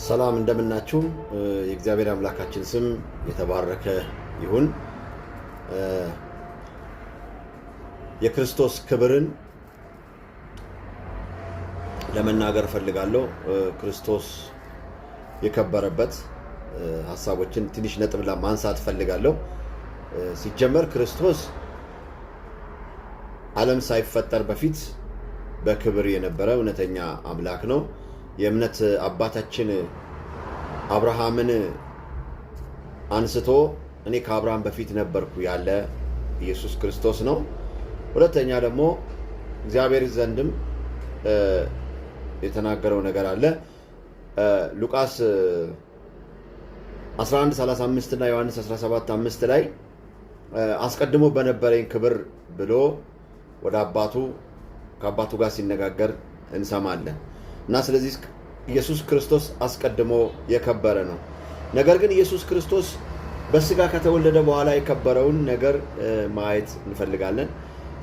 ሰላም እንደምናችሁ የእግዚአብሔር አምላካችን ስም የተባረከ ይሁን። የክርስቶስ ክብርን ለመናገር ፈልጋለሁ። ክርስቶስ የከበረበት ሐሳቦችን ትንሽ ነጥብ ለማንሳት ፈልጋለሁ። ሲጀመር ክርስቶስ ዓለም ሳይፈጠር በፊት በክብር የነበረ እውነተኛ አምላክ ነው። የእምነት አባታችን አብርሃምን አንስቶ እኔ ከአብርሃም በፊት ነበርኩ ያለ ኢየሱስ ክርስቶስ ነው። ሁለተኛ ደግሞ እግዚአብሔር ዘንድም የተናገረው ነገር አለ። ሉቃስ 11:35 እና ዮሐንስ 17:5 ላይ አስቀድሞ በነበረኝ ክብር ብሎ ወደ ከአባቱ ጋር ሲነጋገር እንሰማለን። እና ስለዚህ ኢየሱስ ክርስቶስ አስቀድሞ የከበረ ነው። ነገር ግን ኢየሱስ ክርስቶስ በስጋ ከተወለደ በኋላ የከበረውን ነገር ማየት እንፈልጋለን።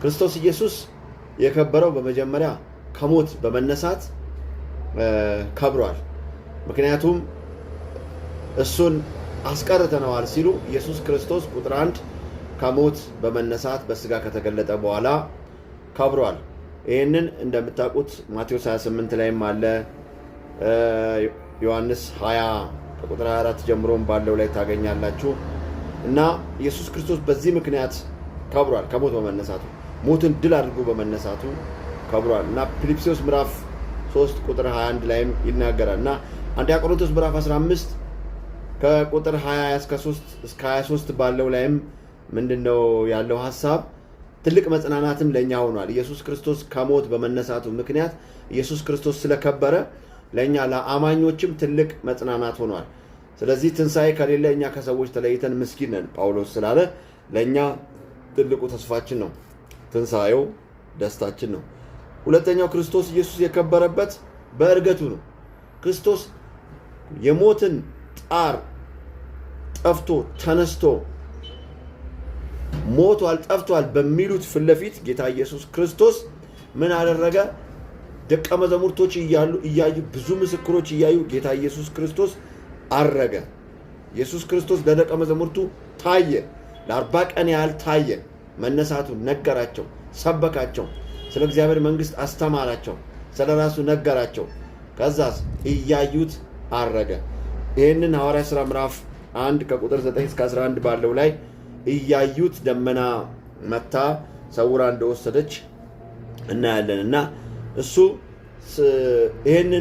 ክርስቶስ ኢየሱስ የከበረው በመጀመሪያ ከሞት በመነሳት ከብሯል። ምክንያቱም እሱን አስቀርተነዋል ሲሉ ኢየሱስ ክርስቶስ ቁጥር 1 ከሞት በመነሳት በስጋ ከተገለጠ በኋላ ከብሯል። ይህንን እንደምታውቁት ማቴዎስ 28 ላይም አለ፣ ዮሐንስ 20 ከቁጥር 24 ጀምሮም ባለው ላይ ታገኛላችሁ። እና ኢየሱስ ክርስቶስ በዚህ ምክንያት ከብሯል። ከሞት በመነሳቱ ሞትን ድል አድርጎ በመነሳቱ ከብሯል። እና ፊልጵስዩስ ምዕራፍ 3 ቁጥር 21 ላይም ይናገራል። እና አንደኛ ቆሮንቶስ ምዕራፍ 15 ከቁጥር 20 እስከ 23 ባለው ላይም ምንድነው ያለው ሐሳብ? ትልቅ መጽናናትም ለኛ ሆኗል። ኢየሱስ ክርስቶስ ከሞት በመነሳቱ ምክንያት ኢየሱስ ክርስቶስ ስለከበረ ለኛ ለአማኞችም ትልቅ መጽናናት ሆኗል። ስለዚህ ትንሣኤ ከሌለ እኛ ከሰዎች ተለይተን ምስኪን ነን ጳውሎስ ስላለ ለኛ ትልቁ ተስፋችን ነው። ትንሣኤው ደስታችን ነው። ሁለተኛው ክርስቶስ ኢየሱስ የከበረበት በእርገቱ ነው። ክርስቶስ የሞትን ጣር ጠፍቶ ተነስቶ ሞቷል ጠፍቷል በሚሉት ፊት ለፊት ጌታ ኢየሱስ ክርስቶስ ምን አደረገ? ደቀ መዛሙርቶች እያዩ ብዙ ምስክሮች እያዩ ጌታ ኢየሱስ ክርስቶስ አረገ። ኢየሱስ ክርስቶስ ለደቀ መዛሙርቱ ታየ። ለ40 ቀን ያህል ታየ። መነሳቱን ነገራቸው፣ ሰበካቸው፣ ስለ እግዚአብሔር መንግሥት አስተማራቸው፣ ስለ ራሱ ነገራቸው። ከዛስ እያዩት አረገ። ይህንን ሐዋርያት ሥራ ምዕራፍ 1 ከቁጥር 9 እስከ 11 ባለው ላይ እያዩት ደመና መታ ሰውራ እንደወሰደች እናያለን። እና እሱ ይህንን